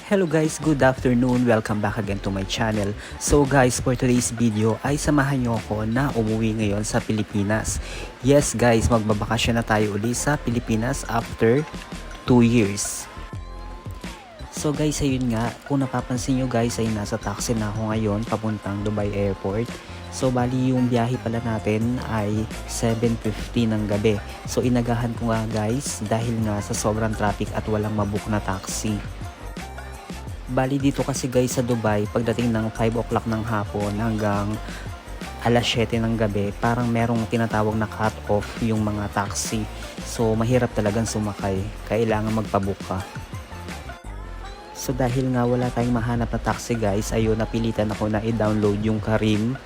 Hello guys, good afternoon. Welcome back again to my channel. So guys, for today's video ay samahan nyo ako na umuwi ngayon sa Pilipinas. Yes guys, magbabakasyon na tayo uli sa Pilipinas after 2 years. So guys, ayun nga, kung napapansin nyo guys ay nasa taxi na ako ngayon papuntang Dubai Airport. So bali yung biyahe pala natin ay 7:50 ng gabi. So inagahan ko nga guys dahil nga sa sobrang traffic at walang mabook na taxi. Bali dito kasi guys sa Dubai, pagdating ng 5 o'clock ng hapon hanggang alas 7 ng gabi, parang merong tinatawag na cut off yung mga taxi. So mahirap talagang sumakay, kailangan magpabook ka. So dahil nga wala tayong mahanap na taxi guys, ayun napilitan ako na i-download yung Careem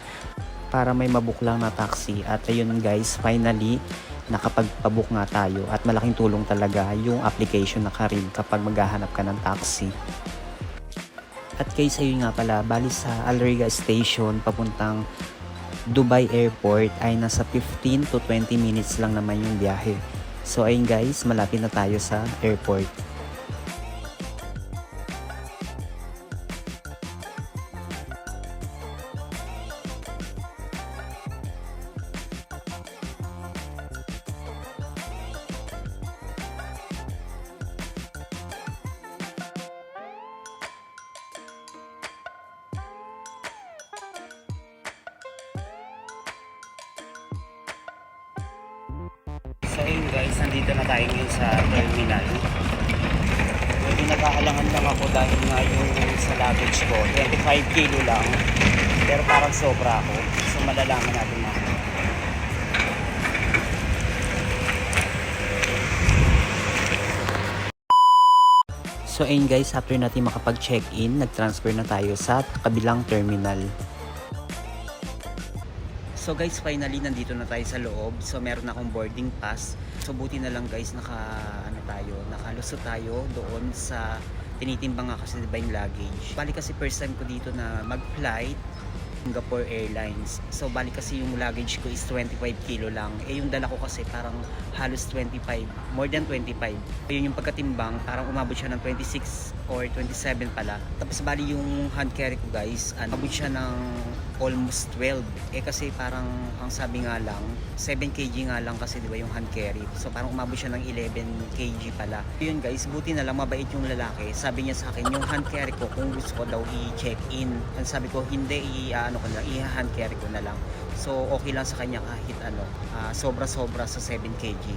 para may mabook lang na taxi. At ayun guys, finally nakapagpabook nga tayo at malaking tulong talaga yung application na Careem kapag maghahanap ka ng taxi. At guys, ayun nga pala, bali sa Al Riga Station papuntang Dubai Airport ay nasa 15 to 20 minutes lang naman yung biyahe. So ayun guys, malapit na tayo sa airport. So ayun guys, nandito na tayo ngayon sa terminal. Medyo nag-aalangan lang ako dahil nga yung sa luggage ko 25 kilo lang, pero parang sobra ako. So malalaman natin na. So ayun guys, after natin makapag-check-in, nag-transfer na tayo sa kabilang terminal. So guys, finally nandito na tayo sa loob. So meron akong boarding pass. So buti na lang guys, nakalusot tayo doon sa tinitimbang nga kasi diba yung luggage. Bali kasi first time ko dito na mag-flight Singapore Airlines. So bali kasi yung luggage ko is 25 kilo lang. Eh yung dala ko kasi parang halos 25, more than 25. Yun yung pagkatimbang, parang umabot siya ng 26 or 27 pala. Tapos bali yung hand carry ko guys, umabot siya ng almost 12. Eh kasi parang ang sabi nga lang 7 kg nga lang kasi diba yung hand carry. So parang umabot siya ng 11 kg pala. Yun guys, buti na lang mabait yung lalaki. Sabi niya sa akin yung hand carry ko kung gusto ko daw i-check in. Ang sabi ko hindi, i-hand carry ko na lang. So okay lang sa kanya kahit sobra-sobra sa 7 kg.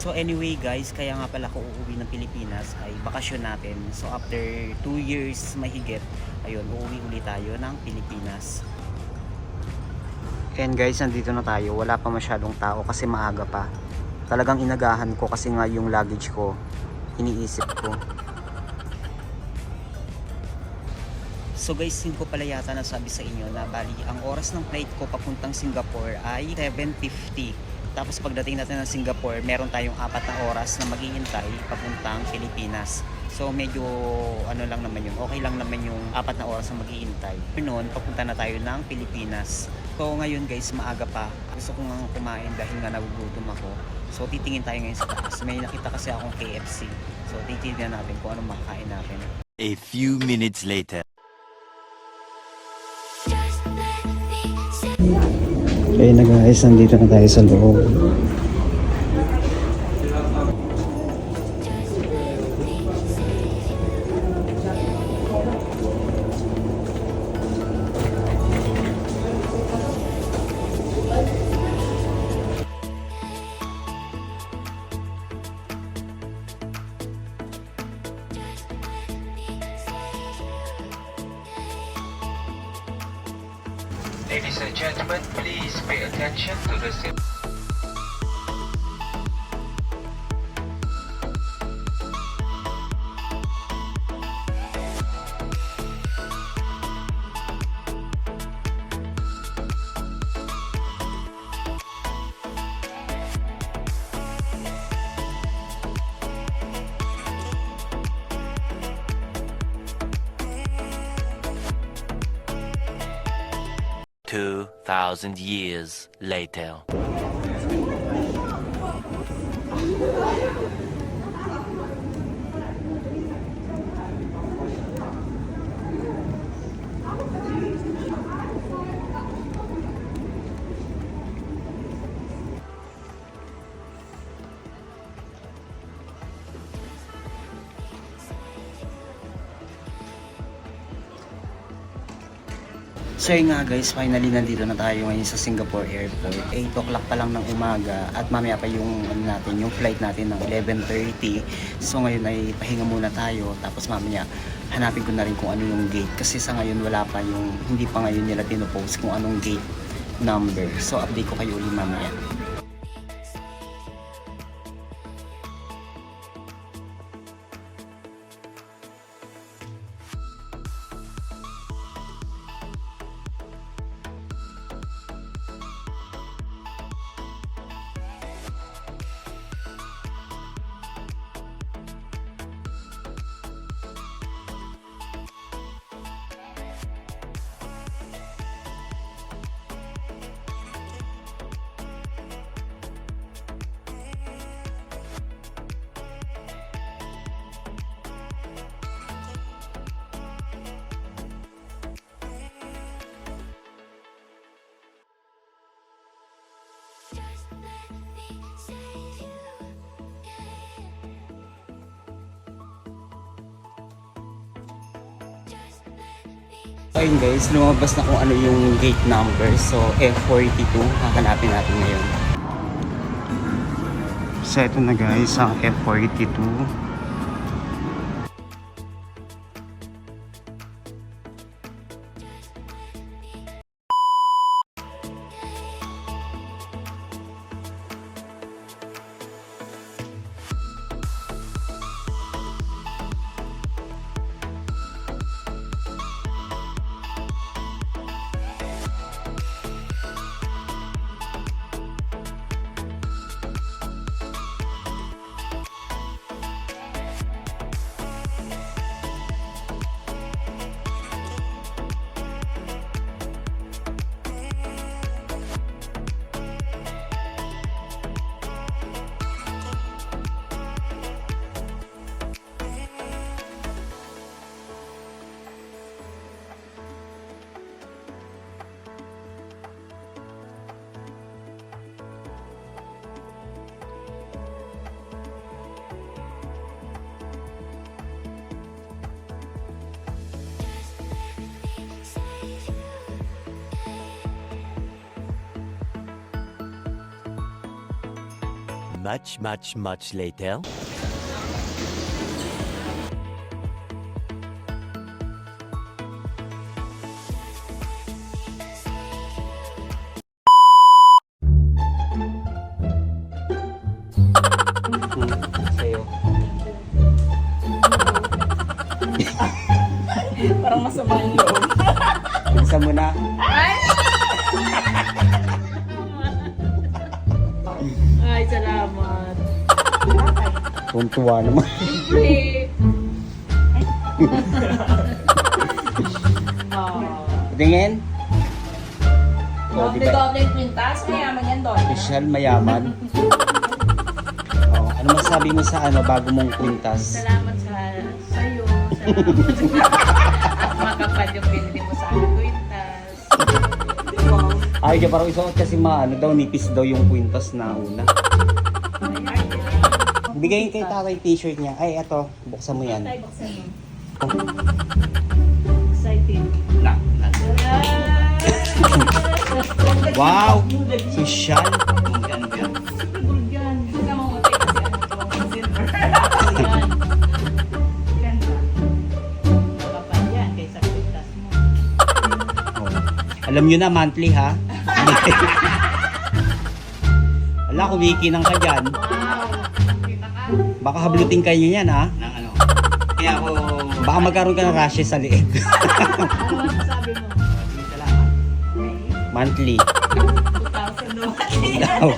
So anyway guys, kaya nga pala ko uuwi ng Pilipinas ay bakasyon natin. So after 2 years mahigit, ayun, uuwi ulit tayo ng Pilipinas. And guys, nandito na tayo. Wala pa masyadong tao kasi maaga pa. Talagang inagahan ko kasi nga yung luggage ko. Iniisip ko. So guys, 5 pala yata na sabi sa inyo na bali ang oras ng flight ko papuntang Singapore ay 7:50. Tapos pagdating natin ng Singapore, meron tayong 4 na oras na maghihintay papuntang Pilipinas. So medyo lang naman yun. Okay lang naman yung 4 na oras na maghihintay. Noon, papunta na tayo ng Pilipinas. So ngayon guys, maaga pa. Gusto ko nga kumain dahil nga nagugutom ako. So titingin tayo ngayon sa taas. May nakita kasi akong KFC. So titingnan natin kung anong makakain natin. A few minutes later. Okay na guys, nandito na tayo sa loob. Ladies and gentlemen, please pay attention to the signal. Two 2,000 years later. So yun nga guys, finally nandito na tayo ngayon sa Singapore Airport. 8 o'clock pa lang ng umaga at mamaya pa yung yung flight natin ng 11:30. So ngayon ay pahinga muna tayo, tapos mamaya hanapin ko na rin kung ano yung gate kasi sa ngayon wala pa yung, hindi pa ngayon nila pinopost kung anong gate number. So update ko kayo ulit mamaya. Ayun guys, lumabas na kung ano yung gate number. So F42, hahanapin natin ngayon. So ito na guys, ang F42. Much later. Sa'yo. Parang masama yung loob. Bilisan mo na. Ay, salamat. Tuntua naman. Siyempre. Tingin. Oh, di ba? Doble kwintas, mayaman yan doon. Special mayaman. Oh, ano masasabi mo sa bago mong kwintas? Salamat sa'yo. Salamat. At makapal yung pinili mo sa akin kwintas. Ay, kaya parang isuot kasi daw, nipis daw yung kwintas na una. Bigayin kay tatay t-shirt niya. Ay, eto, buksan mo yan. Tay, buksan mo. Excited. Wow! Social! Bulgan. Tingnan mo mo tayo kasi silver. Yan. Ganda. Makapal yan kaysa kwintas mo. Oh. Alam nyo na, monthly ha? Ala, kumikinang ka dyan. Wow. Kita ka. Baka hablutin kayo yan ha? ng ano. Kaya ako, Baka magkaroon ka ng rashes sa liig. Ano masasabi mo? salamat. Okay. Monthly. 2,000 naman. Daw.